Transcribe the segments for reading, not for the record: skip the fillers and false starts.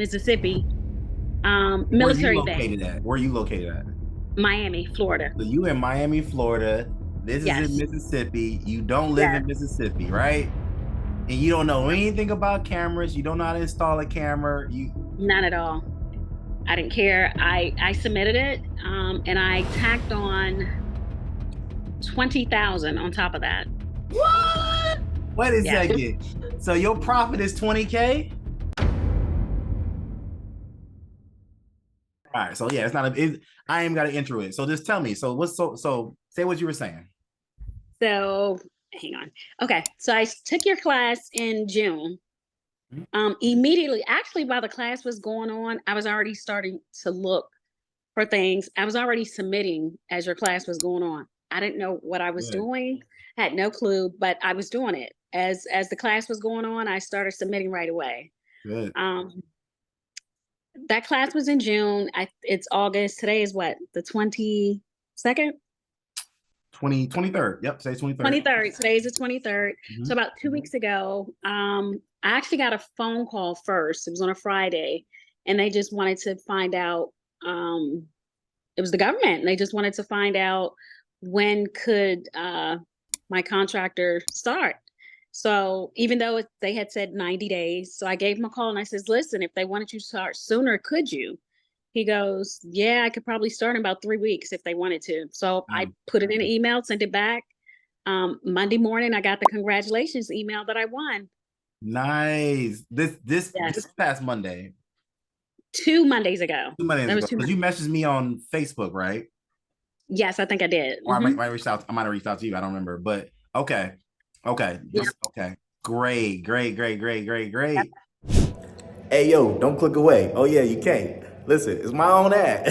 Mississippi, Where you military base, located at? Where you located at? Miami, Florida. So you in Miami, Florida. This is in Yes. Mississippi. You don't live in Yes. Mississippi, right? And you don't know anything about cameras. You don't know how to install a camera. None at all. I didn't care. I submitted it, and I tacked on 20,000 on top of that. What? Wait a Yeah. second. So your profit is 20K? All right. So yeah, it's not I ain't got to intro it. So just tell me. So so say what you were saying. So hang on. Okay. So I took your class in June. Immediately, actually, while the class was going on, I was already starting to look for things. I was already submitting as your class was going on. I didn't know what I was doing, had no clue, but I was doing it. As the class was going on, I started submitting right away. Good. That class was in June. It's August. Today is what? The 22nd? 23rd. Yep, today's 23rd. 23rd. Today is the 23rd. So about 2 weeks ago, I actually got a phone call first. It was on a Friday, and they just wanted to find out. It was the government, and they just wanted to find out when could my contractor start. So even though they had said 90 days, so I gave him a call and I says, listen, if they wanted you to start sooner, could you? He goes, yeah, I could probably start in about 3 weeks if they wanted to. So I put it in an email, sent it back. Monday morning, I got the congratulations email that I won. Nice. This past Monday. 2 Mondays ago. 2 Mondays ago. Because you messaged me on Facebook, right? Yes, I think I did. Or I might reach out. I might have reached out to you. I don't remember. But okay. Okay. Okay. Great. Yep. Hey, yo, don't click away. Oh, yeah, you can't. Listen, it's my own ad.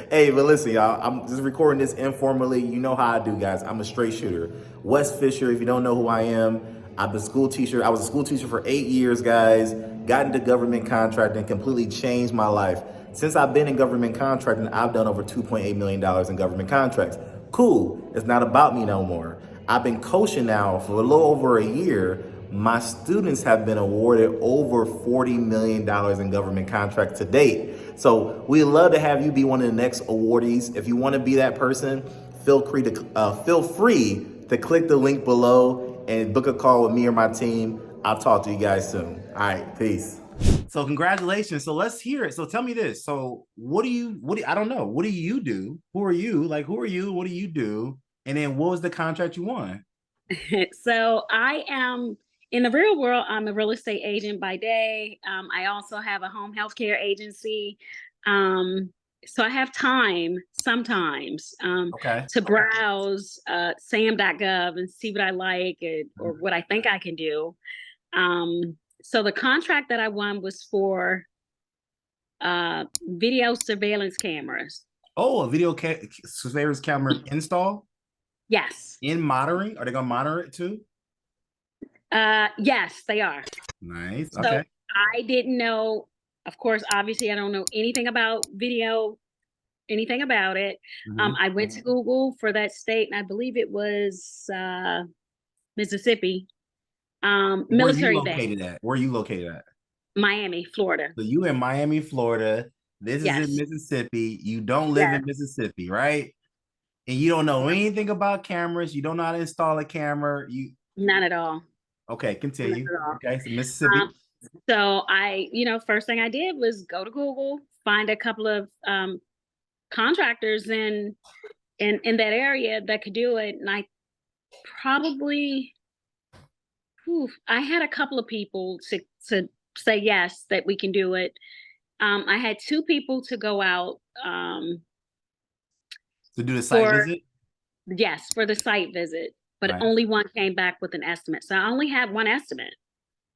Hey, but listen, y'all, I'm just recording this informally. You know how I do, guys. I'm a straight shooter. Wes Fisher, if you don't know who I am, I'm a school teacher. I was a school teacher for 8 years, guys. Got into government contracting, completely changed my life. Since I've been in government contracting, I've done over $2.8 million in government contracts. Cool. It's not about me no more. I've been coaching now for a little over a year. My students have been awarded over $40 million in government contracts to date. So we'd love to have you be one of the next awardees. If you want to be that person, feel free to click the link below and book a call with me or my team. I'll talk to you guys soon. All right, peace. So congratulations. So let's hear it. So tell me this. So I don't know. What do you do? Who are you? Who are you? What do you do? And then what was the contract you won? So I am, in the real world, I'm a real estate agent by day. I also have a home healthcare agency. So I have time sometimes to browse sam.gov and see what I like or what I think I can do. So the contract that I won was for video surveillance cameras. Oh, a video surveillance camera install? Yes. In monitoring? Are they going to monitor it too? Yes, they are. Nice. So I didn't know, of course, obviously I don't know anything about video, anything about it. I went to Google for that state, and I believe it was Mississippi. Military base. Where are you located at? Miami, Florida. So you in Miami, Florida. This is in Mississippi. You don't live in Mississippi, right? And you don't know anything about cameras. You don't know how to install a camera. None at all. Okay, continue. Okay, so Mississippi. So I, first thing I did was go to Google, find a couple of contractors in that area that could do it. And I probably, I had a couple of people to say yes, that we can do it. I had 2 people to go out. To do the site visit? Yes, for the site visit. But only one came back with an estimate. So I only had one estimate.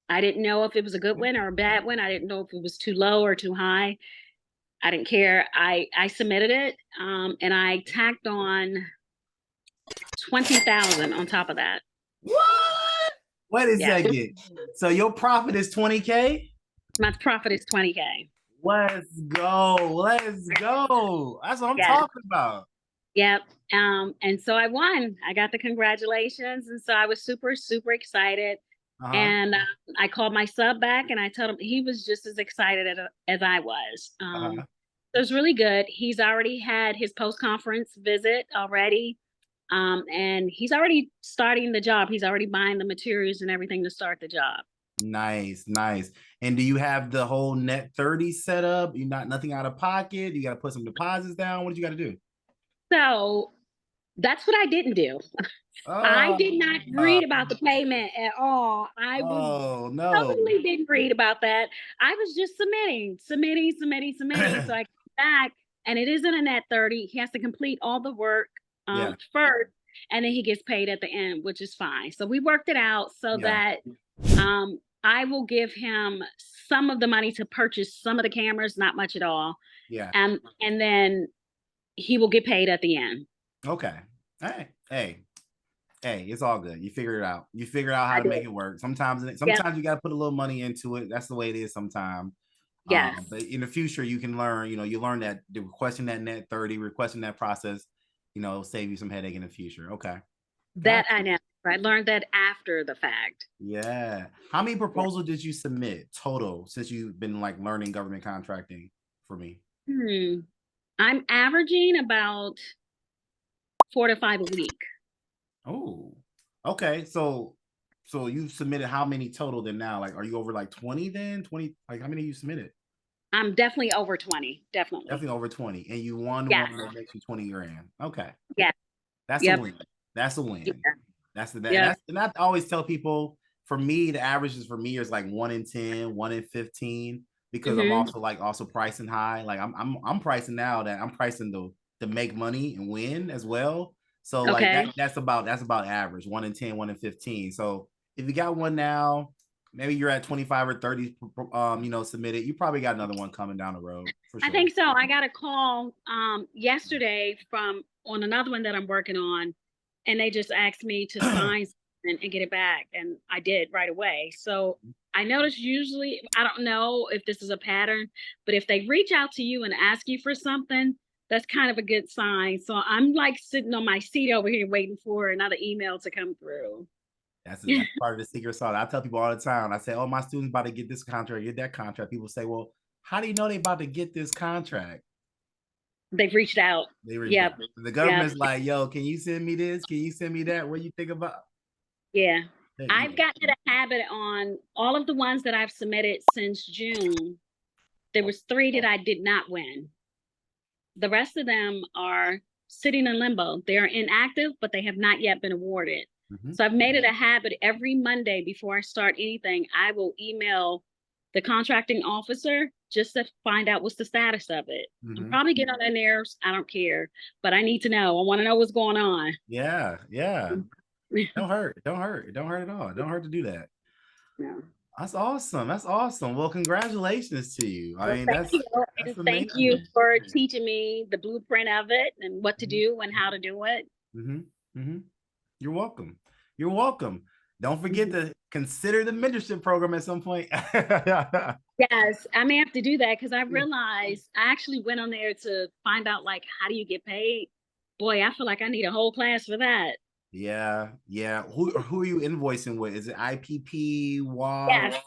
I didn't know if it was a good win or a bad win. I didn't know if it was too low or too high. I didn't care. I submitted it, and I tacked on 20,000 on top of that. What? Wait a second. So your profit is 20K? My profit is 20K. Let's go. Let's go. That's what I'm talking about. Yep. And so I won. I got the congratulations. And so I was super, super excited. Uh-huh. And I called my sub back and I told him he was just as excited as I was. Uh-huh. So it's really good. He's already had his post-conference visit already. And he's already starting the job. He's already buying the materials and everything to start the job. Nice, nice. And do you have the whole net 30 set up? You not nothing out of pocket? You got to put some deposits down? What did you got to do? So that's what I didn't do. I Oh, did not read about the payment at all. I was oh no. totally didn't read about that. I was just submitting. So I came back and it isn't a net 30. He has to complete all the work Yeah, first, and then he gets paid at the end, which is fine. So we worked it out so yeah, that I will give him some of the money to purchase some of the cameras, not much at all. yeah. And then he will get paid at the end. Okay. Hey, it's all good. You figure it out. You figure out how I to did. make it work. Sometimes Yeah. you got to put a little money into it. That's the way it is sometimes. Yes. But in the future, you can learn, you learn that requesting that net 30, requesting that process, it'll save you some headache in the future. Okay. That I know. I learned that after the fact. Yeah. How many Yeah. proposals did you submit total since you've been like learning government contracting for me? I'm averaging about 4 to 5 a week. Oh, okay. So you've submitted how many total then now? Like, are you over like 20 then? 20, like how many you submitted? I'm definitely over 20. Definitely. Definitely over 20. And you won Yes. one that makes you 20 grand. Okay. Yeah. That's a Yep. win. That's a win. Yeah. That's the Yeah. and I always tell people, for me, the averages for me is like 1 in 10, 1 in 15, because I'm also pricing high. Like I'm pricing now that I'm pricing to make money and win as well. So like Okay. that's about average, 1 in 10, 1 in 15. So if you got one now, maybe you're at 25 or 30 submitted. You probably got another one coming down the road for I sure. think so. I got a call yesterday from on another one that I'm working on, and they just asked me to sign and get it back, and I did right away. So I notice usually, I don't know if this is a pattern, but if they reach out to you and ask you for something, that's kind of a good sign. So I'm like sitting on my seat over here waiting for another email to come through. That's part of the secret sauce. I tell people all the time. I say, "Oh, my students about to get this contract, get that contract." People say, "Well, how do you know they about to get this contract?" They've reached out. They reached Yeah. out. The government's like, "Yo, can you send me this? Can you send me that? What do you think about?" Yeah. Hey, I've gotten in a habit on all of the ones that I've submitted since June. There was 3 that I did not win. The rest of them are sitting in limbo. They are inactive, but they have not yet been awarded. So I've made it a habit every Monday before I start anything, I will email the contracting officer just to find out what's the status of it. I'm probably getting on their nerves. I don't care, but I need to know. I want to know what's going on. Yeah. Don't hurt. Don't hurt. Don't hurt at all. Don't hurt to do that. No. That's awesome. That's awesome. Well, congratulations to you. I mean, Thank you. that's And thank amazing. you for teaching me the blueprint of it and what to do and how to do it. You're welcome. You're welcome. Don't forget to consider the mentorship program at some point. Yes, I may have to do that because I realized I actually went on there to find out like how do you get paid. Boy, I feel like I need a whole class for that. Yeah. Who are you invoicing with? Is it IPP, WAV, Yes.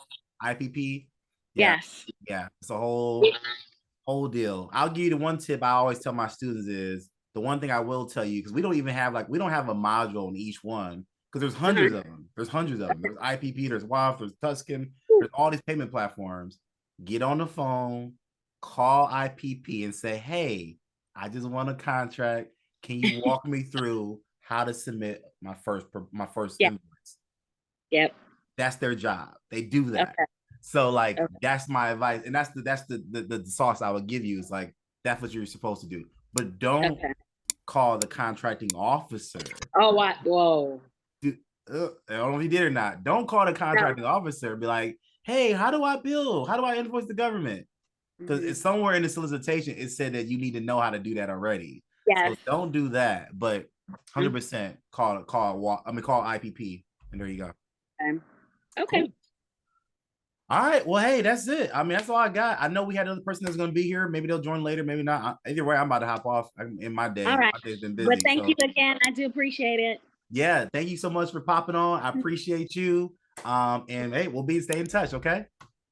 IPP? Yeah. Yes. Yeah. It's a whole deal. I'll give you the one tip I always tell my students is the one thing I will tell you, because we don't have a module in each one, because there's hundreds of them. There's IPP, there's WAF, there's Tuscan, there's all these payment platforms. Get on the phone, call IPP and say, "Hey, I just want a contract. Can you walk me through how to submit my first invoice?" Yep. That's their job. They do that. Okay. So like that's my advice, and that's the sauce I would give you. Is like that's what you're supposed to do, but don't call the contracting officer. Oh, what? Whoa. I don't know if you did or not. Don't call the contracting officer. Be like, "Hey, how do I bill? How do I invoice the government?" Because it's somewhere in the solicitation it said that you need to know how to do that already. Yes. So don't do that. But 100% call IPP, and there you go. Okay. Cool. All right. Well, hey, that's it. I mean, that's all I got. I know we had another person that's going to be here. Maybe they'll join later. Maybe not. Either way, I'm about to hop off in my day. All right. My day's been busy. But thank you again. I do appreciate it. Yeah. Thank you so much for popping on. I appreciate you. And hey, we'll stay in touch, okay?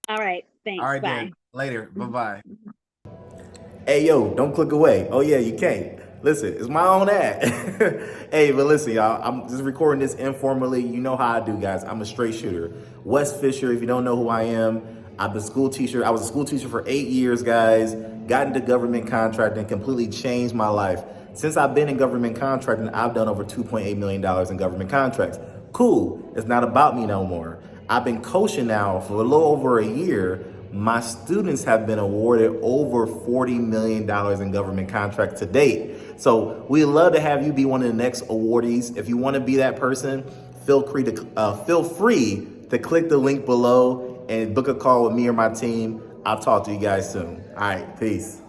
All right. Thanks. All right, Bye. then. Later. Bye-bye. Hey, yo, don't click away. Oh, yeah, you can't. Listen, it's my own ad. Hey, but listen, y'all, I'm just recording this informally. You know how I do, guys. I'm a straight shooter. Wes Fisher, if you don't know who I am, I'm a school teacher. I was a school teacher for 8 years, guys. Got into government contracting, completely changed my life. Since I've been in government contracting, I've done over $2.8 million in government contracts. Cool. It's not about me no more. I've been coaching now for a little over a year. My students have been awarded over $40 million in government contracts to date. So we'd love to have you be one of the next awardees. If you want to be that person, feel free to click the link below and book a call with me or my team. I'll talk to you guys soon. All right, peace.